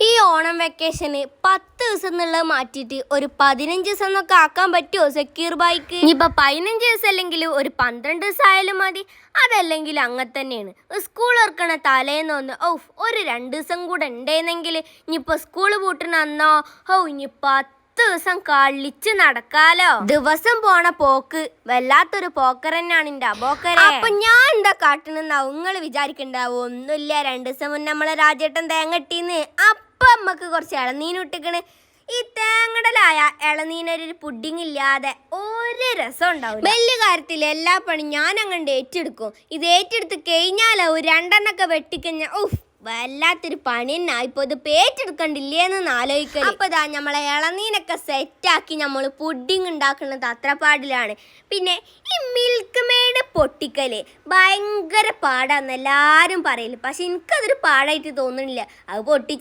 ഈ ഓണം വെക്കേഷന് 10 ദിവസം എന്നുള്ളത് മാറ്റിയിട്ട് ഒരു 15 ദിവസം എന്നൊക്കെ ആക്കാൻ പറ്റുമോ സെക്യൂർ ബൈക്ക്? ഇനിയിപ്പോൾ 15 ദിവസം അല്ലെങ്കിൽ ഒരു 12 ദിവസം ആയാലും മതി. അതല്ലെങ്കിൽ അങ്ങനെ തന്നെയാണ്. സ്കൂൾ ഇറക്കണ തലേന്നൊന്ന് ഒരു 2 ദിവസം കൂടെ ഉണ്ടെന്നെങ്കിൽ ഇനിയിപ്പോൾ സ്കൂൾ പൂട്ടണ അന്നോ ഇനി 10 ദിവസം കളിച്ച് നടക്കാലോ. ദിവസം പോണ പോക്ക് വല്ലാത്തൊരു പോക്കർ തന്നെയാണ് എന്റെ അബോക്കരെ. അപ്പൊ ഞാൻ എന്താ കാട്ടണെന്നാവും നിങ്ങൾ വിചാരിക്കണ്ടാവും. ഒന്നുമില്ല, 2 ദിവസം മുന്നേ നമ്മളെ രാജേട്ടൻ തേങ്ങ ഇട്ടീന്ന്. അപ്പൊ നമ്മക്ക് കുറച്ച് ഇളനീൻ ഇട്ടിക്കണ്. ഈ തേങ്ങടലായ ഇളനീനൊരു പുഡിങ് ഇല്ലാതെ ഒരു രസം ഉണ്ടാവും. വലിയ കാര്യത്തിൽ എല്ലാ പണി ഞാൻ അങ്ങോട്ട് ഏറ്റെടുക്കും. ഇത് ഏറ്റെടുത്ത് കഴിഞ്ഞാലോ 2 വെട്ടിക്കഴിഞ്ഞാൽ വല്ലാത്തൊരു പണി തന്നെ. ഇപ്പൊ ഇത് പേറ്റെടുക്കണ്ടില്ലേന്ന് ആലോചിക്കല്. അപ്പൊ ഇതാ നമ്മളെ ഇളനീനൊക്കെ സെറ്റാക്കി നമ്മൾ പുഡിങ് ഉണ്ടാക്കുന്നത് അത്രപ്പാടിലാണ്. പിന്നെ ഈ മിൽക്ക് മെയ്ഡ് പൊട്ടിക്കല് ഭയങ്കര പാടാന്ന് എല്ലാരും പറയല്. പക്ഷെ എനിക്കതൊരു പാടായിട്ട് തോന്നുന്നില്ല. അത്